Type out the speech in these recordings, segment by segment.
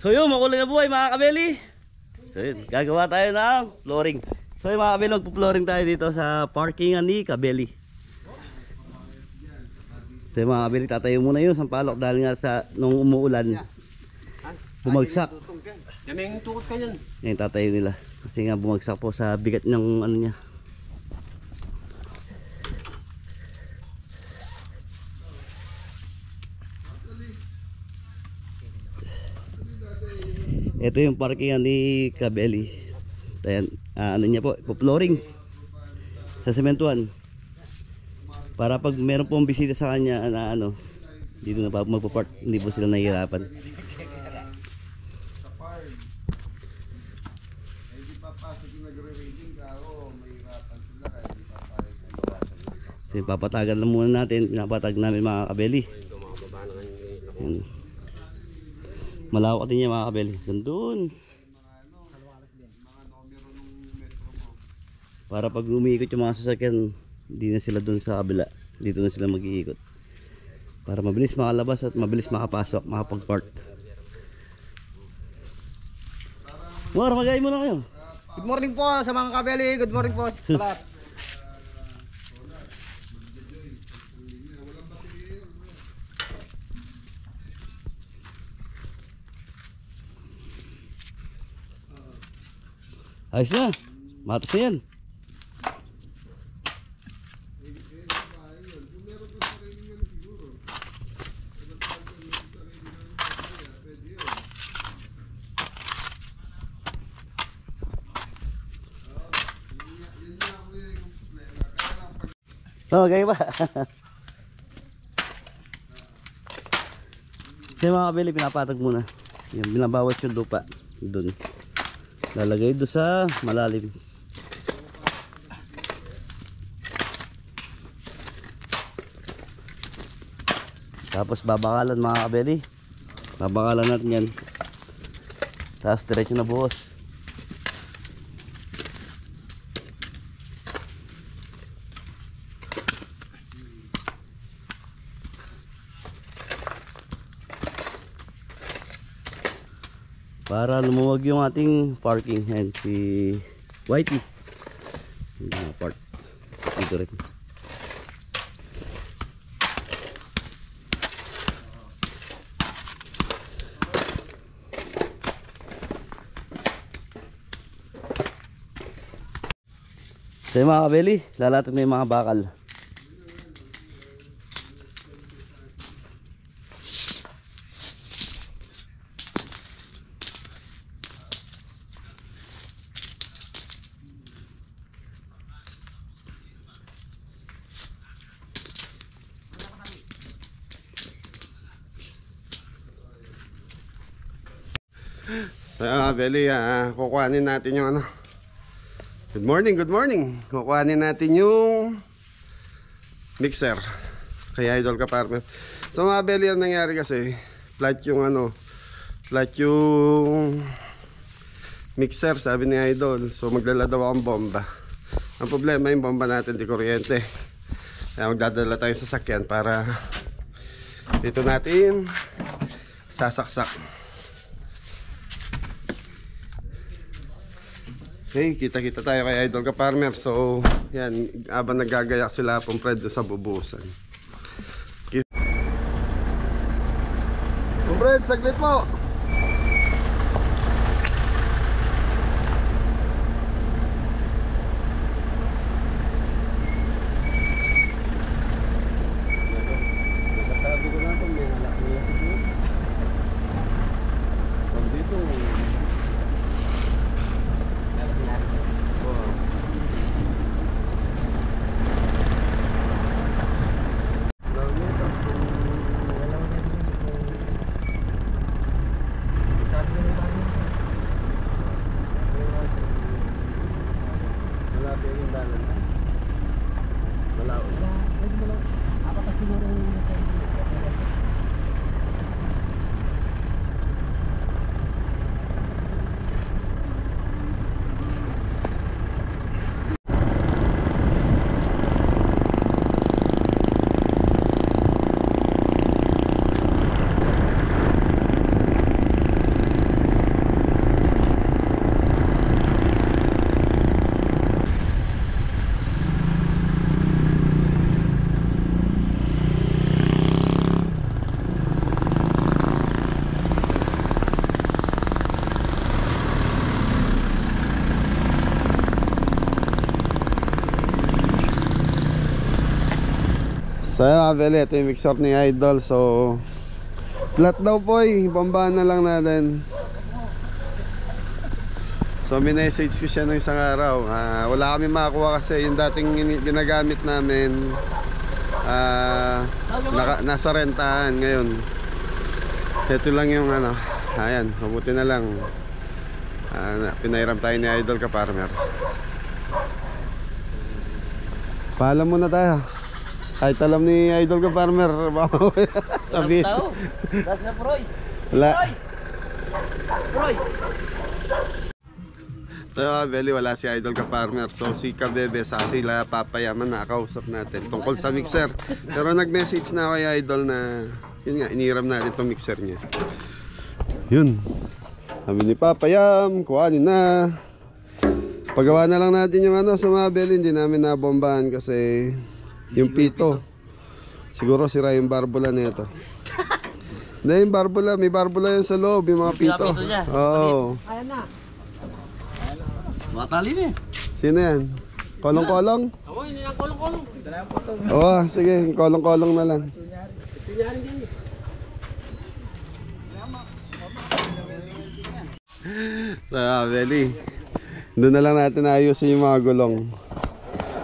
So yun, makulit na buhay mga kabeli. So yun, gagawa tayo ng flooring. So yun mga kabeli, magpo-flooring tayo dito sa parkingan ni Kabeli. So yun mga kabeli, tatayo muna yun sampalok dahil nga sa nung umuulan bumagsak. Yan yung tukot ka yan. Yan tatayo nila. Kasi nga bumagsak po sa bigat ng ano niya. Ito yung parkingan ni Kabeli. Ayan, ano niya po, flooring sa sementuan. Para pag meron pong bisita sa kanya na ano, dito na magpo-park, hindi po sila nahihirapan. So, papatagan lang muna natin, pinapatag namin mga Kabeli. Ayan. Malawak din niya mga Kabeli. Doon. Para pag umiikot yung mga sasakyan, hindi na sila doon sa kabila. Dito na sila mag-iikot. Para mabilis makalabas at mabilis makapasok, makapag-park. Mar, magay mo na kayo. Good morning po sa mga Kabeli. Good morning po sa lahat. Ayos na. Matas na yan. Oh, kayo ba? Kasi mga Kabeli, pinapatag muna. Yung binabawas yung lupa. Doon. Lalagay doon sa malalim. Tapos babakalan mga Kabeli. Babakalan natin yan. Tapos diretso na buhos. Para lumuwag yung ating parking. Yan si Whitey. Yung park dito rin. So yung mga Kabeli, lalatag na yung mga bakal. So Kabeli, kukuhanin natin yung ano. Good morning, good morning. Kukuhanin natin yung mixer kay Idol Kaparmer. So mga Kabeli, ang nangyari kasi flat yung ano, flat yung mixer, sabi ni Idol. So magdala daw akong bomba. Ang problema yung bomba natin di kuryente. Kaya magdadala tayong sasakyan para dito natin sasaksak. Okay, kita-kita tayo kay Idol Kaparmer. So, yan, habang nagagayak sila pong Fred sa bubusan. Okay. Fred, saglit mo! Nasabi ko na ito, may nalasing-lasing yun. Pag dito, So yun mga kabeli, ito yung mixer ni Idol. So flat daw po bambahan na lang natin. So minessage ko siya nung isang araw. Wala kami makakuha kasi yung dating ginagamit namin nasa rentahan ngayon. Ito lang yung ano. Ayan, mabuti na lang pinairam tayo ni Idol Ka-Farmer. Paalam muna tayo. Kahit alam ni Idol Ka-Farmer, sabi. Das na Proy. Wala. Proy. So, Beli, wala si Idol Ka-Farmer. So, si Kabebe sa sila papayaman na kausap natin tungkol sa mixer. Pero nag-message na kay Idol na yun nga, iniram natin itong mixer niya. Yun. Sabi ni Papayam, kuhanin na. Pagawa na lang natin yung ano sa mga Beli. Hindi namin nabombahan kasi yung pito. Siguro sira yung barbula nito. Hindi, yung barbula. May barbula yan sa loob, yung mga pito. Oo. Ayan na. Matali na eh. Sino yan? Kolong-kolong? Ako, hindi na kolong-kolong. Oo, sige, kolong-kolong na lang. So, Beli, doon na lang natin ayusin yung mga gulong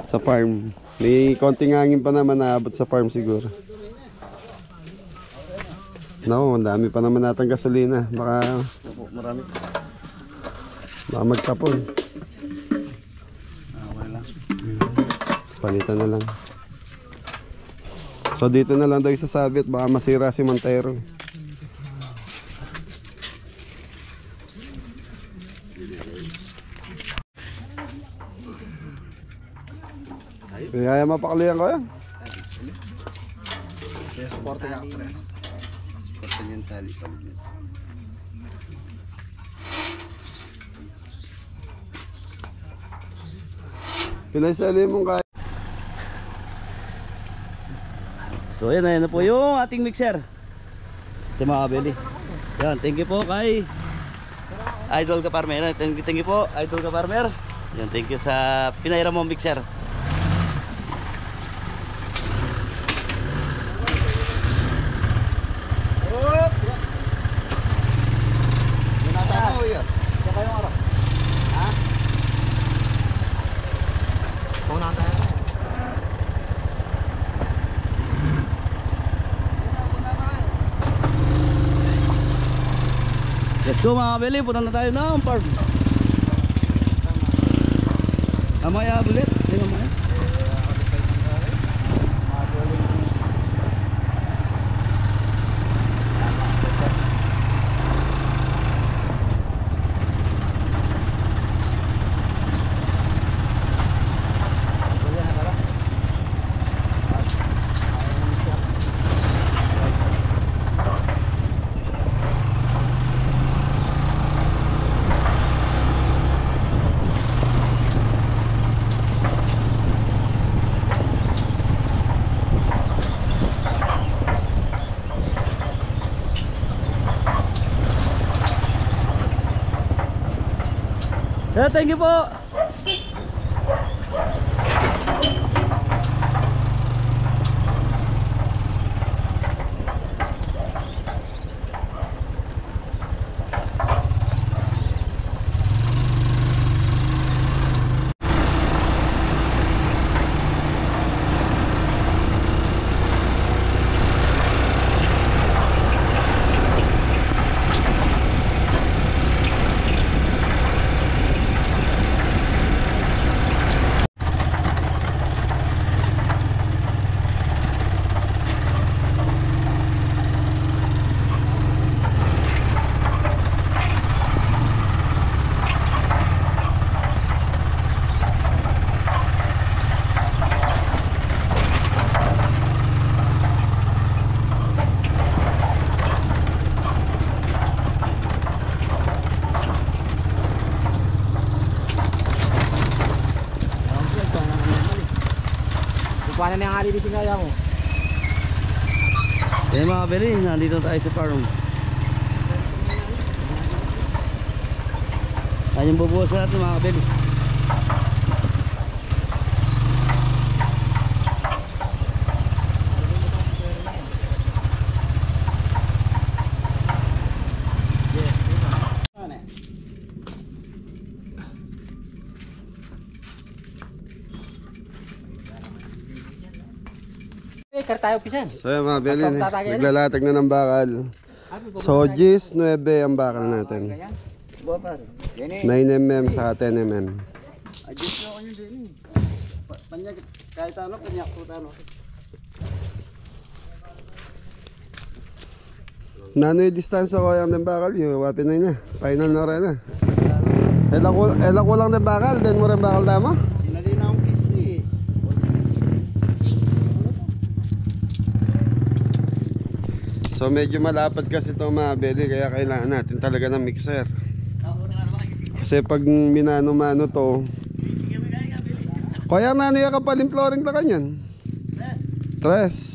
sa farm. May konting hangin pa naman naabot sa farm siguro. Naku, ang dami pa naman natin gasolina. Baka magtapon. Palitan na lang. So dito na lang daw isasabit, baka masira si Montero. Kaya mapakalihan ko yan. Sporting actress. Sporting yung tali pa rin. Pinaisali mong kaya. So yan na po yung ating mixer. Ito mga kabeli. Yan, thank you po kay Idol Ka-Farmer. Thank you po Idol Ka-Farmer. Yan, thank you sa pinairam mong mixer. Let's go mga kabeli, punta na tayo ng farm. Amaya ulit, hindi naman. Thank you po. Paano na yung alibising kaya mo? Okay mga kabeli, nandito tayo sa farm. Ayun yung bubuhos natin mga kabeli. kar tayo pisan. So yan mga Belly, naglalatag na ng bakal. So Gis 9 ang bakal natin. Buwa pa. Yan eh. 9mm sa 10mm. Adjust ako yun din eh. Panyag, kahit ano, panyak po ano. Nano yung distansya ko yung bakal, yung wapin na yun. Final na rin na. Ela ko lang din bakal, then mo rin bakal tama? Sinali na akong PC. So medyo malapad kasi ito mga Belly, kaya kailangan natin talaga ng mixer. Kasi pag minano-mano to, kaya nano yung kapaling flooring na kanyan? Tres.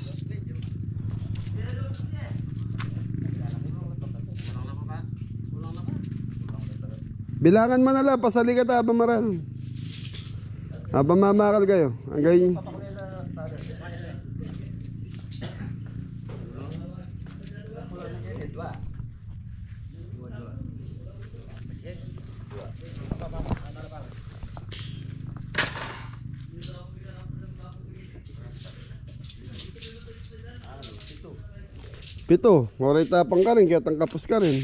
Bilangan mo na lang, pasali ka ta, abang maral. Abang mamakal kayo. Hanggang pito, oray tapang ka rin, kaya tangkapos ka rin.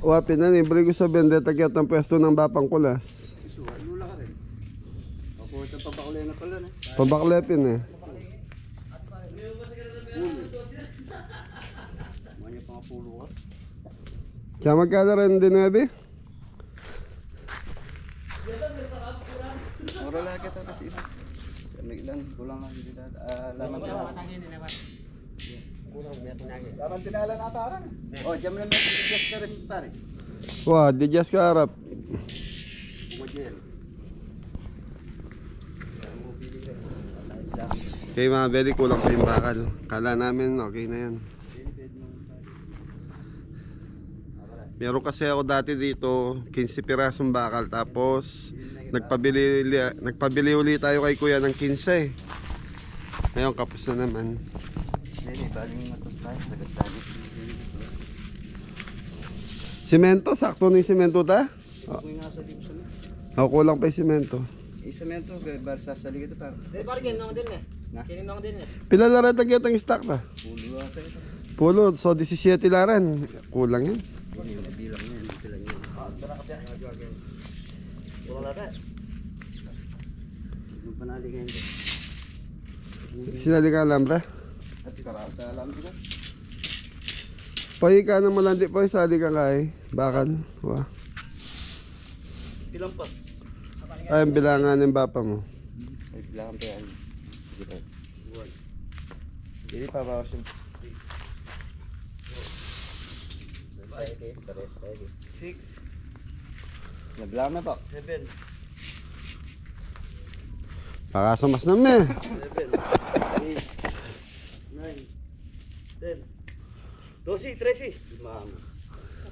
Wapin na ni, balik ko sabihin, deta kaya ang pwesto ng Bapang Kulas. Lula ka rin. Ako ito papakulay na pala na. Pabaklepin eh. Manya pang pulo ka. Kaya magkala rin din, Webby? Mura lang kita kasi isa. Ilan, kulang lang dito. Laman tinala. Laman tinala na ataran. Oh, jam na may adjust ka rin pare. Wah, di just ka harap. Okay mga Belly, kulang pa yung bakal. Kala namin okay na yan. Meron kasi ako dati dito 15 pirasong bakal, tapos nagpabili ulit tayo kay kuya ng 15. Ngayon kapos na naman. Semento, sakto na yung semento ta? Kulang pa yung semento. Isemento kay Barsa sa liga to par. Pare ginawa din eh. Kininaw din eh. Pila laran tagyat ang stock ta? Pulo ata ito. Pulo, so 17 laran. Kulang yan. Bilang niya, bilang niya. Pulo lata. Yung panali kayo. Sinali ka alambra? At karata alam ko. Pahi ka na malandi po, sali ka kay bakal. Wah. Bilang pa. Ay, ang bilangan ng bapa mo. Ay bilang pa yan. Jadi pa ba siya? 6. Nablang na pa. 7. Pakasamas na me. 7. 8. 9. 10. 12, 13.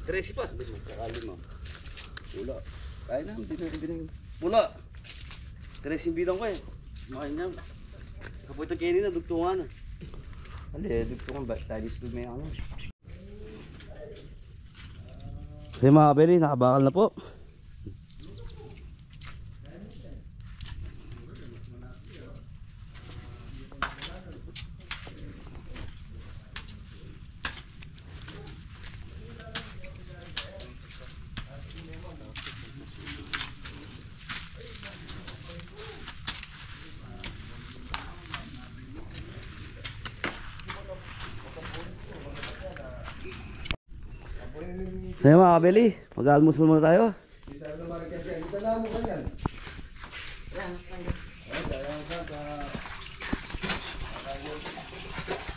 13 pa. 5. Pula. Kaya na, hindi na binigyan. Pula. 13 bilang ko eh. Makain na. Kapag ito kainin na, dugtungan na. Hindi, dugtungan ba? Tadis po may ano. Okay mga Belly, nakabakal na po. Kaya mga Belly, mag-almusal muna tayo.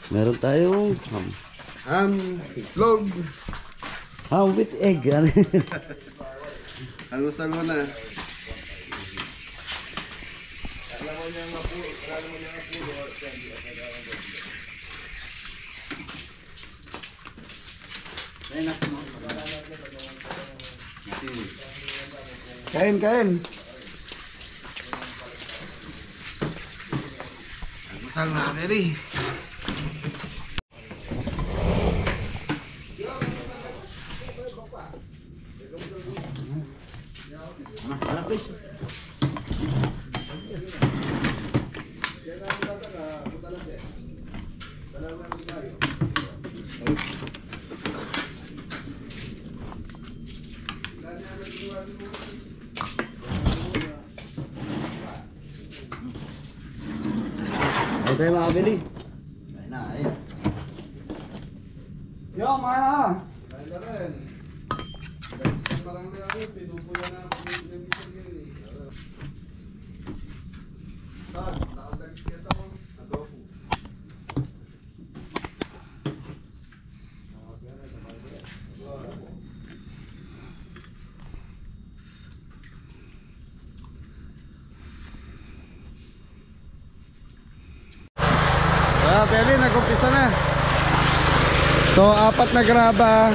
Meron tayong Itlog. ham with egg. Almusal mo na. Kain, kain. Almusal na, Belly. Ay tayo mga kabeli. Ayun na, ayun. Yo, mga na. Kaya na rin. Parang na yun, pinupuya na ako ng mixer yun. Saan? Nakadagis kita mo. Adobo. Pwede, nag-umpisa na. So, 4 na graba,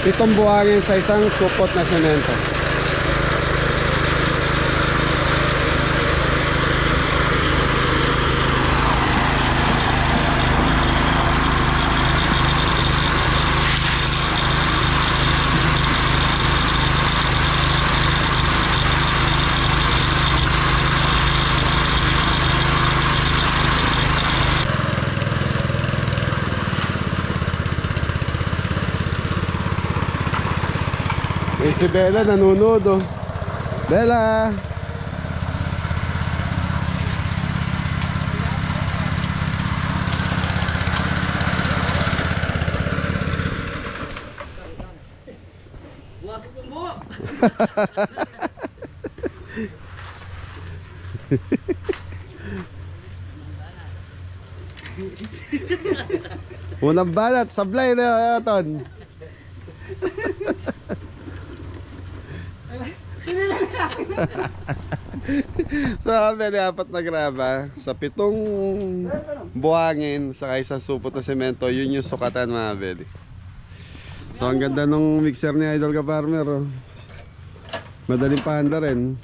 7 buhangin sa isang supot na semento. Eh, si Bella nanonood oh. Bella! Buwasok yung buwa. Unang balat, sablay na Ton. So, pwede 4 na graba sa 7 buhangin sa isang supot na semento. Yun yung sukatan mga bedi. So, ang ganda nung mixer ni Idol Ka Farmer oh. Madaling pahanda rin.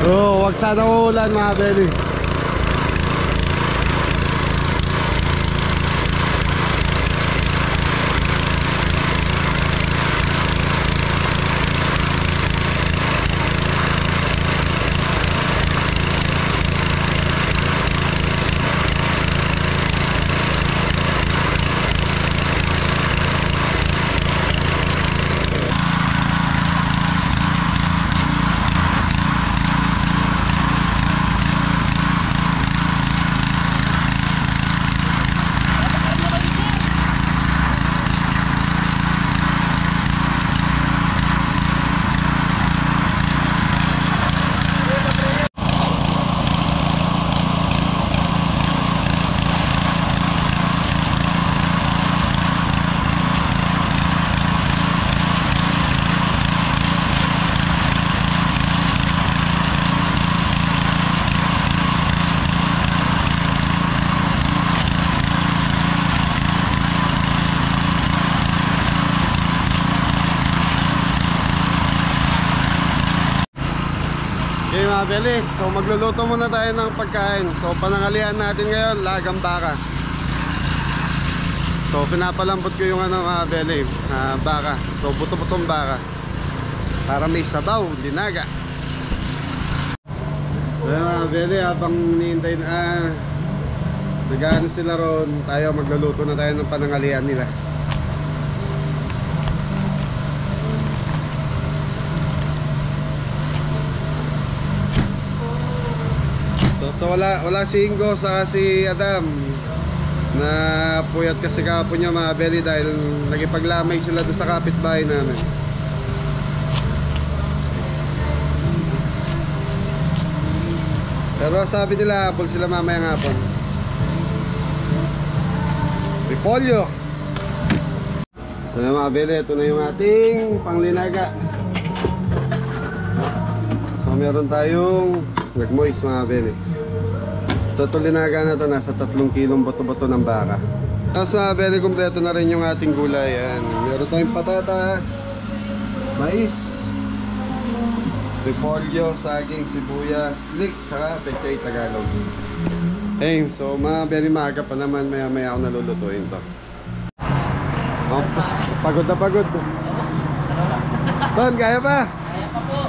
So, wag sana uulan mga bedi. Okay mga beli, so magluluto muna tayo ng pagkain. So panangalian natin ngayon, lagang baka. So pinapalambot ko yung mga beli, baka. So buto-butong baka para may sabaw, dinaga. So mga beli, habang hinihintay na nag-ano sila ron, tayo magluluto na tayo ng panangalian nila. So wala si Ingo sa si Adam na puyat kasi kahapon niya mga beli dahil nagipaglamay sila doon sa kapitbahay namin. Pero sabi nila habol sila mamayang hapon. So So mga beli, ito na yung ating panglinaga. So meron tayong nagmoist mga beli. So ito linaga na ito, nasa 3 kilong boto-boto ng baka. Tapos mga beli, kompleto na rin yung ating gulay. Yan. Meron tayong patatas, mais, repolyo, saging, sibuyas, leeks, saka pechay Tagalog. Hey, so mga beli, maaga pa naman, maya-maya ako nalulutuin to. Oh, pagod na pagod. Ton, kaya pa? Kaya pa po.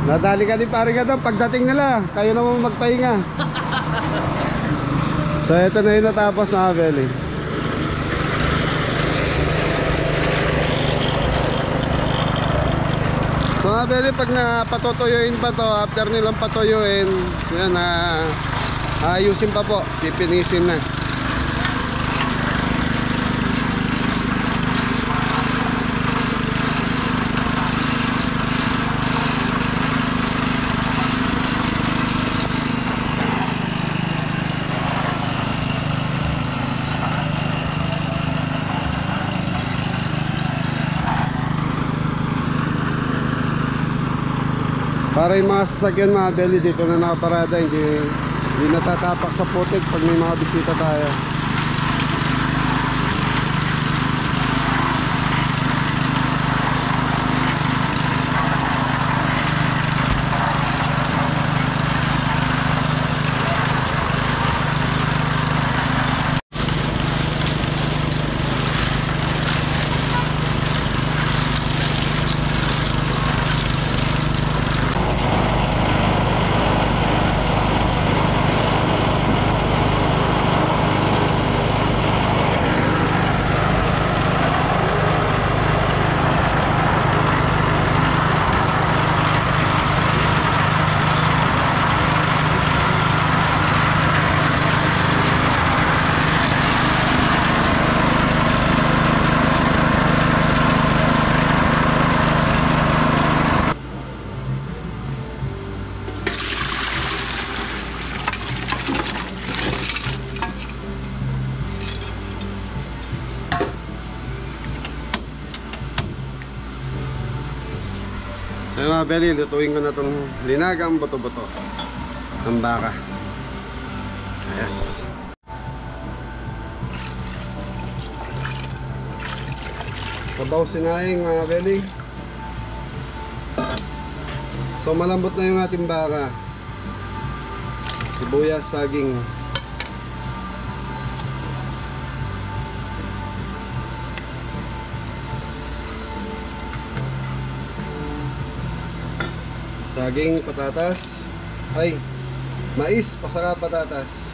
Nadali ka ni pare ka doon. Pagdating nila, kayo naman magpahinga. So ito na yung natapos mga beli. So mga beli, pag napatutuyuin pa to, after nilang patuyuin, yan na ayusin pa po, pipinisin na. Para yung mga sasakyan mga beli dito na nakaparada, hindi natatapak sa putik pag may mga bisita tayo. So mga beli, lutuin ko na itong linagang boto-boto ng baka. Yes. Sabaw sinaing mga beli. So malambot na yung ating baka. Sibuyas, saging. Saging, patatas. Ay, mais, pasaka patatas.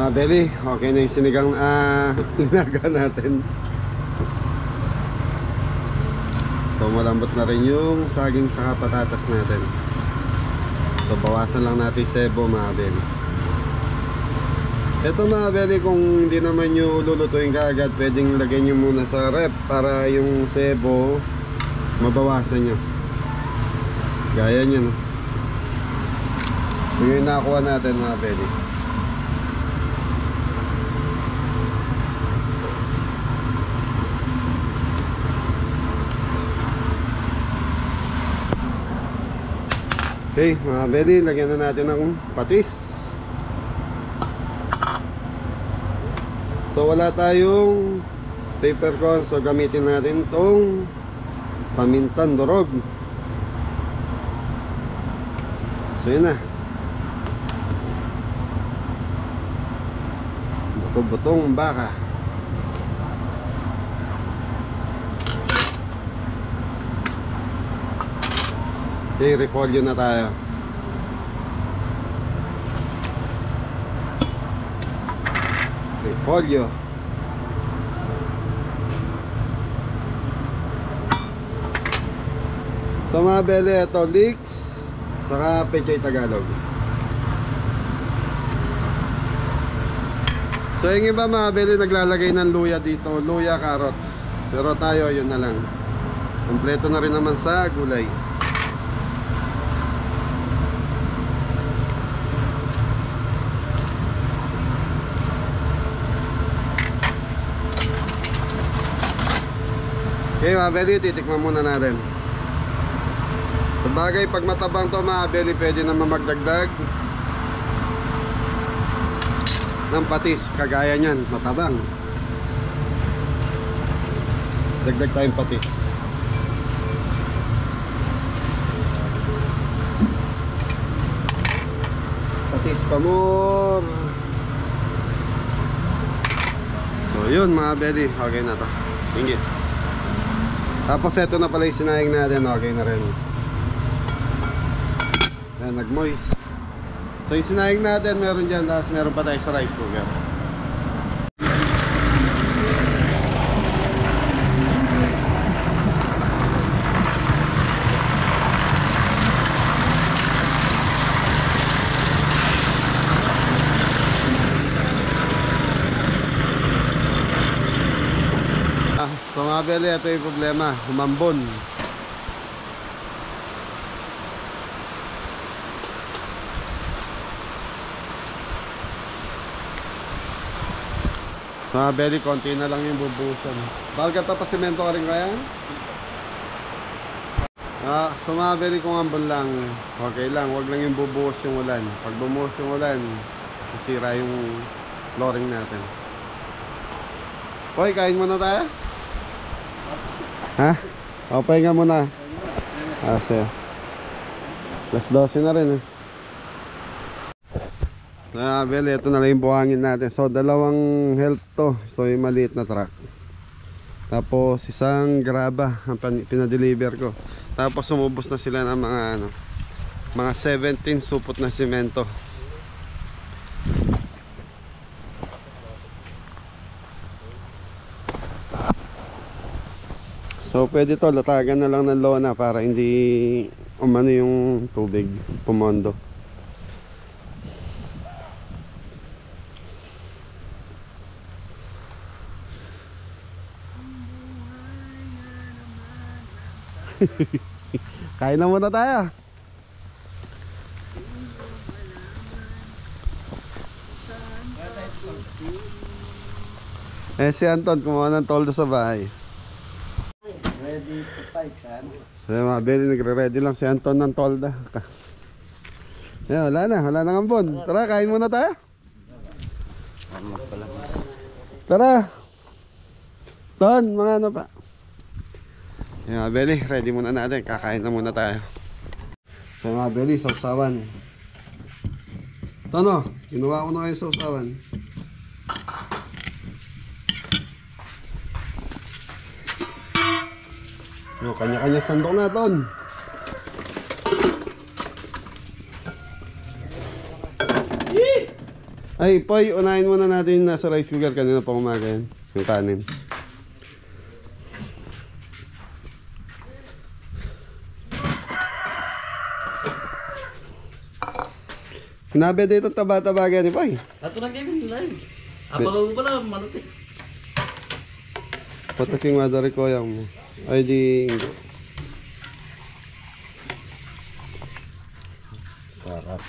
Beli, okay na yung sinigang linaga natin. So malambot na rin yung saging saka patatas natin. So bawasan lang natin sebo mga beli. Ito mga beli, kung hindi naman nyo lulutuin kaagad, pwedeng lagyan nyo muna sa rep para yung sebo mabawasan nyo. Gaya nyo, no? Yung nakuha natin mga beli. Okay mga beli, lagyan na natin ng patis. So wala tayong paper corn, so gamitin natin tong pamintang durog. So yun na, buto-butong baka. Okay, repolyo na tayo. Repolyo. So mga beli, ito leeks saka pechay Tagalog. So yung iba mga beli naglalagay ng luya dito, luya, carrots. Pero tayo yun na lang. Kompleto na rin naman sa gulay. Okay mga belly, titikman muna natin. Sabagay, pag matabang to mga belly, pwede naman magdagdag ng patis. Kagaya nyan, matabang. Dagdag tayong patis. Patis pa more. So yun mga belly, okay na to. Ingit. Tapos ito na pala yung sinayang natin, okay na rin. Ayan, nag-moist. So yung sinayang natin, meron dyan, tapos meron pa tayo sa rice cooker. So mga belly, ito yung problema, humambon. So mga belly, konti na lang yung bubuhusan. Bakit pa semento ka rin kaya? So mga belly, kung ambon lang, okay lang, wag lang yung bubuhos yung ulan. Pag bumuhos yung ulan, sisira yung flooring natin. Hoy, kain muna tayo? Ha? O, pahinga muna. Kasi plus 12 na rin eh. Beli, ito na lang yung buhangin natin. So, dalawang health to. So, yung maliit na truck. Tapos, isang graba ang pinadeliver ko. Tapos, sumubos na sila ng mga mga 17 supot na simento. So pwede to, latagan na lang ng lona para hindi umano yung tubig, pumondo. Kain na muna tayo. Si Anton kumuha ng toldo sa bahay. Ready to fight, kan? So mga belly, nagre-ready lang si Anton ng tolda. Wala na ngambon. Tara, kain muna tayo. Tara Ton, mga ano pa. Mga belly, ready muna natin. Kakain na muna tayo. So mga belly, sausawan. Tono, ginawa ko na kayo sausawan. No, kanya-kanya sandok na, Ton. Ay, Poy, unahin muna natin nasa rice cooker. Kanina pa umaga yan, yung kanin. Hinabi dito taba-taba ganyan, Poy. Ato na kayo live. Apagaw mo pala, manuti. Pataking madari ko yan mo. Ay di... Sarap.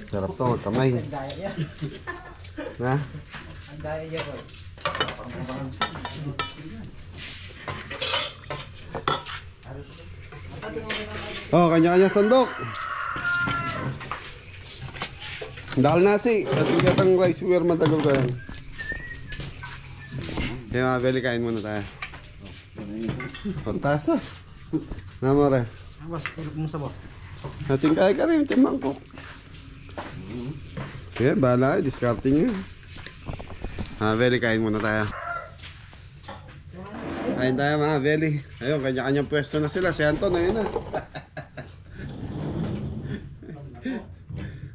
Sarap to, kamay. Na? Ang daya niya ko. Oh, kanya-kanya sandok. Dahil nasi, at igatang rice cooker, matagal ko yan. Kaya mga belly, kain muna tayo. Pantasa. Namore. Abas, tulog mo sa ba? Natin kaya ka rin, timang ko. Kaya, bahala kayo, discarding nyo. Mga belly, kain muna tayo. Kain tayo mga belly. Ayun, kanya-kanyang pwesto na sila. Si Anton, ayun na.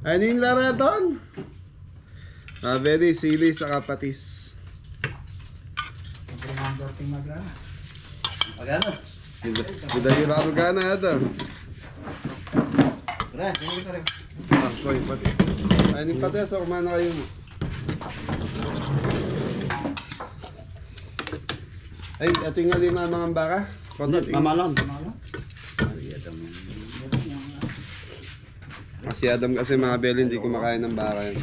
Ayun yung lara doon. Mga belly, sili sa kapatis. Pagano? Hindi yung makagana ito. Tara, hindi ka rin. Ako yung patis. Ayun yung patis, o kumana kayo mo. Ay, ito yung lima mga baka. Mamalon. Si Adam kasi mga belly hindi kumakain ng baka yan.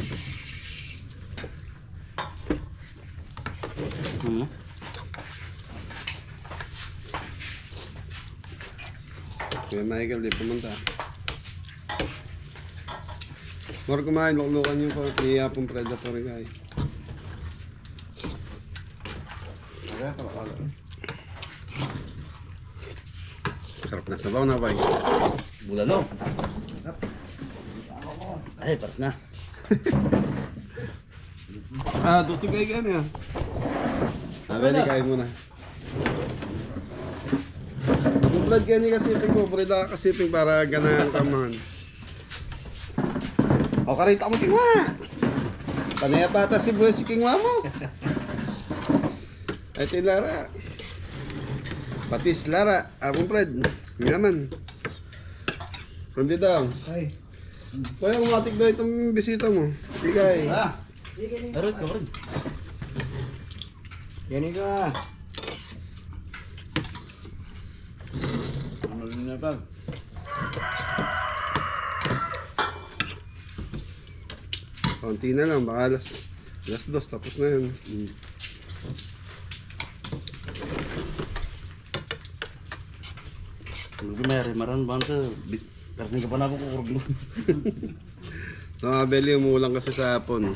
Kuya Michael, di pumunta. More kumain, luklukan yung pang predatory guy. Sarap na sabaw na ba? Bulalo. Ay, paras na. Gusto kayo gano'n yan. Belly, kain muna. Bublad kayo ni kasiping mo, burila ka kasiping para ganahan ka man. O karita mo kingwa! Panaya pata si buhay si kingwa mo. Ay ti Lara. Patis Lara, apong Fred. Ngaman. Kundi daw. Ay. Kaya umatik daw itong bisita mo. Bigay. Meron, meron. Yan ka. Ano rin na ba? Konti na lang, baka alas 2, tapos na yun. Lagi may maran bang ka? Karne ka pa na ako kukurog. Nakabeli, umuulan kasi sa hapon.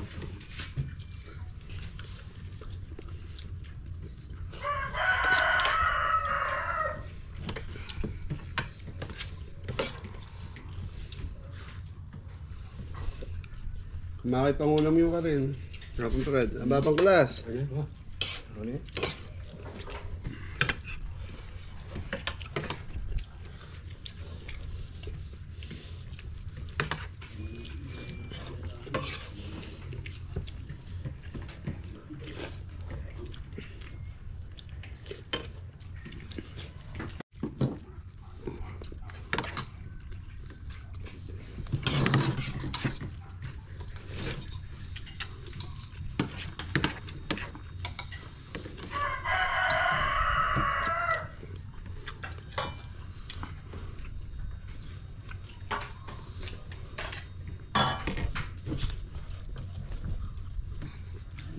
Kumakit pang ulam yung ka rin. Kapong Fred. Ababang kulas.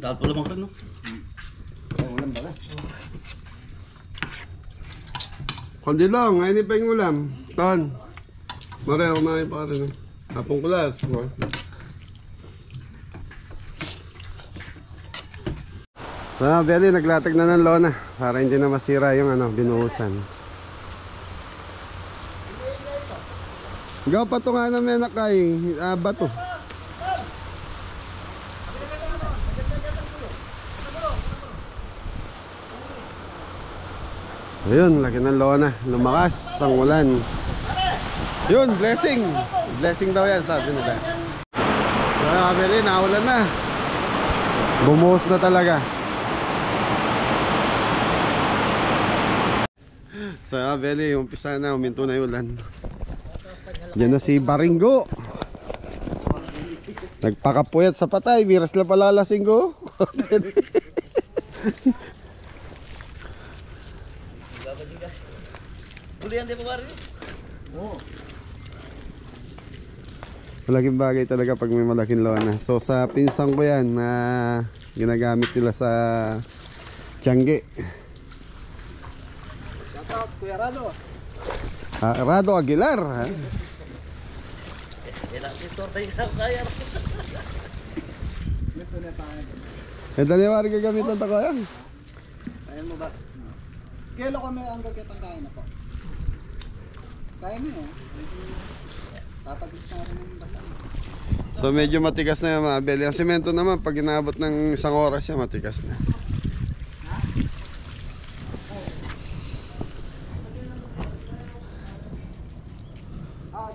Dahil pala mga rin, no? Ay, ulam ba? Kundi lang, ngayon pa yung ulam. Ton. Mare, kumain pa rin. Kapong kulas. So, Belly, naglatag na ng lona para hindi na masira yung binuhusan. Gaw pa ito nga na menakay, bato. Ayun, laki ng lona. Lumakas ang ulan. Yun, blessing. Blessing daw yan, sabi nila. So, Belly, naulan na. Bumuhos na talaga. So, Belly, umpisa na, uminto na yung ulan. Diyan na si Baringo. Nagpakapuyat sa patay, miras lang pala lasing ko. Ulihan din mo ba rin? Oo. Malaking bagay talaga pag may malaking lona. So sa pinsang ko yan na ginagamit nila sa Tiangge. Shout out, Kuya Rado. Rado Aguilar. Ha? Ilang sitor tayo na kaya. Ito na tayo. Daliwari gagamitan ako yan. Ayan mo ba? Kailan kami ang gagawin kain na po? Kain niyo. Tatagis na rin ng basa. So medyo matigas na yung mga Belly. Ang semento naman pag inaabot ng 1 oras yan, matigas na.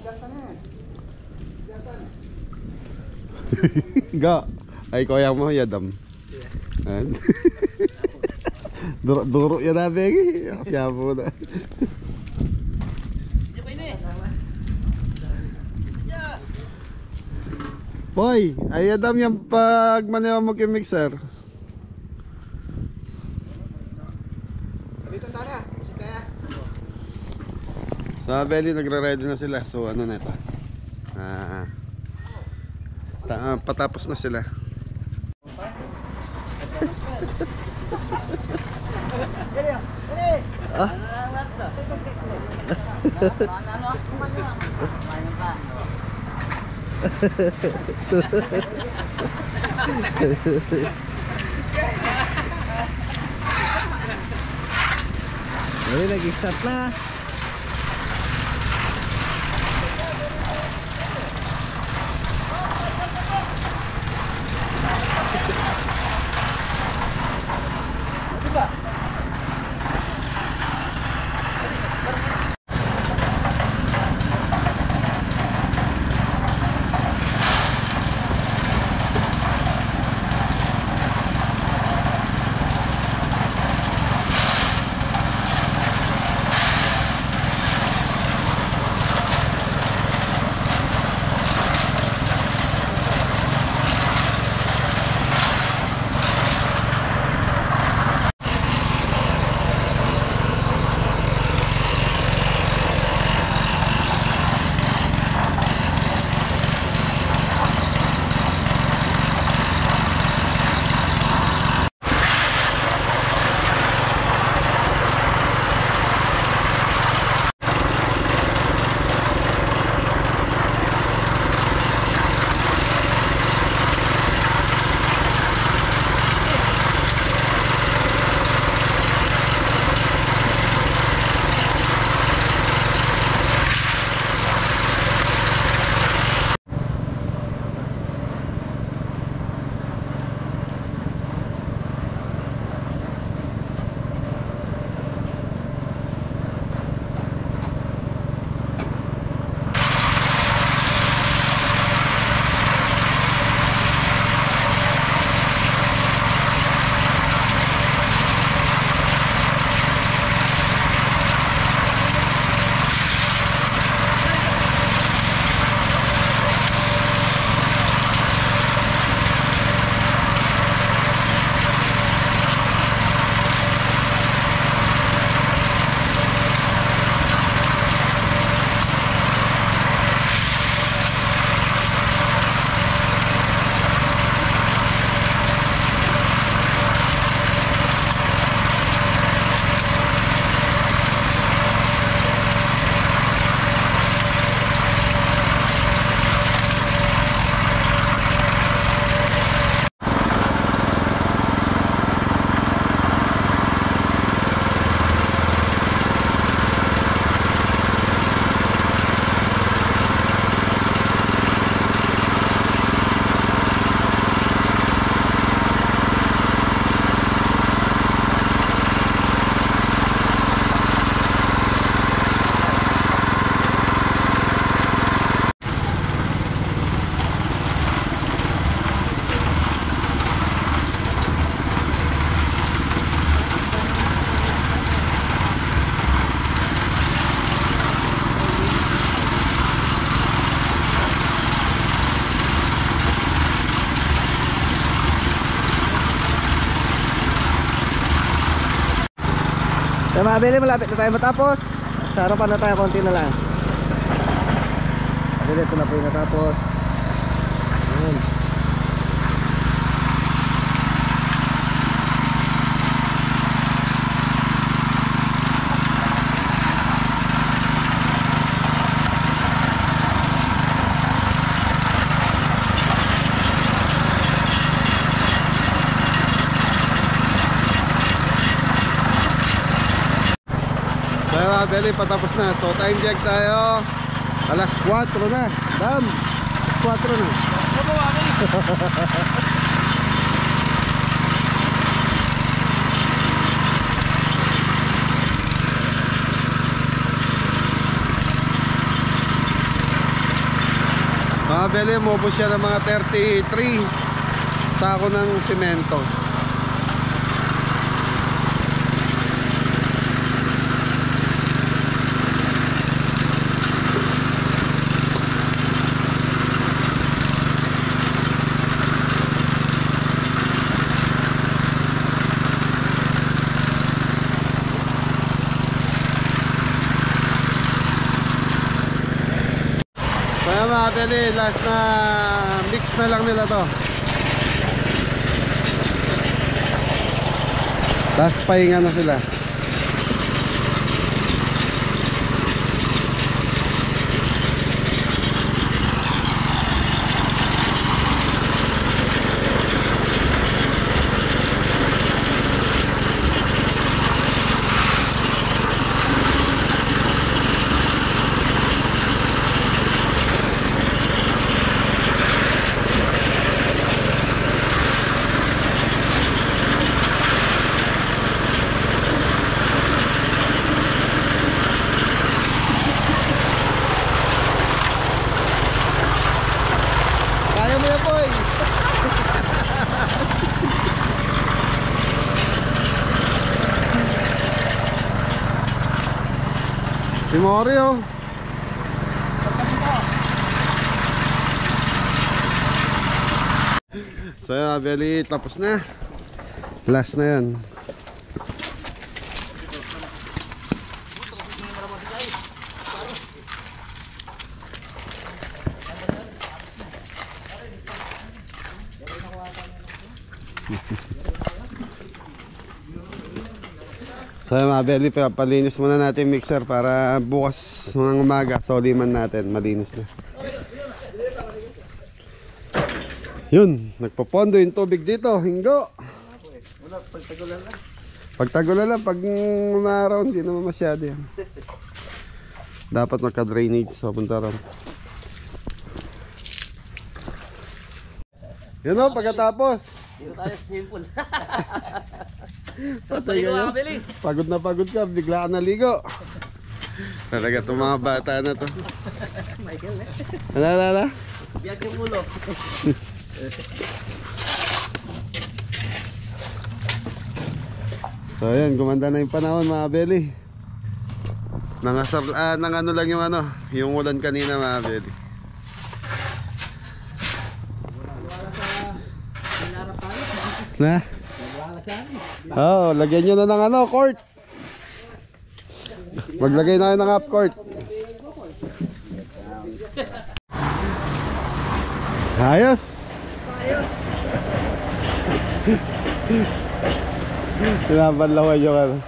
Gasan eh. Gasan. Ga. Ay kuya mo, yadam. Yan. Duro yan na, Begi. Siya po na. Di ba ini? Boy, ay yadam yan pag maniwa mo yung mixer. Dito na. Kasi kaya. Sa Belly, nagre-ready na sila. So ano na ito? Patapos na sila. Uy, nag-start na. So mga beli, malapit na tayo matapos. Sa harapan na tayo, konti na lang. Bili, ito na po yung natapos. Ayan. Kaya Beli, patapos na. So time check tayo. Alas 4 na. Dam. Alas 4 na. Mga Beli, mubos siya ng mga 33 sako ng simento. Kaya mga mga Beli, last na mix na lang nila to. Tapos pahinga na sila. Kaya mo yan, boy. Si Mario. So yun, Beli, tapos na. Last na yan. So mga Beli, palinis muna natin yung mixer para bukas ng umaga soliman natin, malinis na. Yun, nagpapondo yung tubig dito, hinggo. Wala, pagtagulan lang. Pagtagulan lang, pag umaraw, hindi naman masyado yan. Dapat magka-drainage sa punta ron. Yun o, pagkatapos. Dito tayo simple. Patay Maligo kayo. ka, Beli. Pagod na pagod ka, bigla ka naligo. Talaga itong mga bata na to. Michael eh. Alala? Biyag yung ulo. So ayan, gumanda na yung panahon mga Beli. Nangasar, nang ano lang yung ulan kanina mga Beli. Na? Oo, lagyan nyo na ng court. Maglagay na kayo ng half court. Ayos. Pinabanlawan yung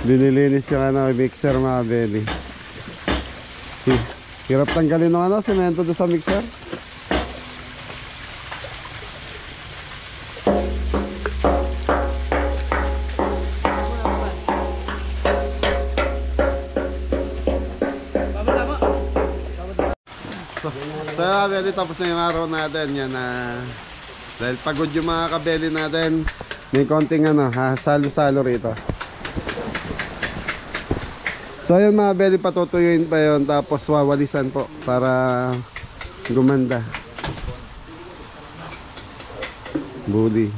dinilinis yung mixer mga Beli. Hirap tanggalin ng semento doon sa mixer. So Beli, tapos na yung araw natin yan dahil pagod yung mga kabeli natin. May konting salo-salo rito. So yun mga Beli, patutuyuin pa yun, tapos wawalisan po para gumanda. Bully.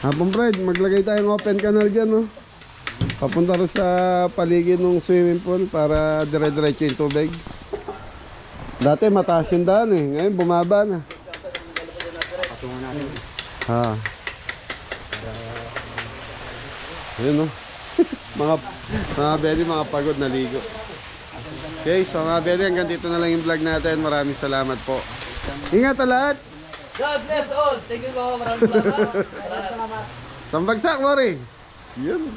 Hapon Fred, maglagay tayong open canal dyan, no? Papunta rin sa paligid ng swimming pool para dire-diretso yung tubig. Dati mataas yung daan eh, ngayon bumaba na. Patungan natin. Ha. Ayun, no? mga Beli, mga pagod na ligo. Okay, so mga Beli, hanggang dito na lang yung vlog natin. Maraming salamat po. Ingat lahat! God bless all. Thank you po. Maraming salamat. Tambagsak, Mori! Yun.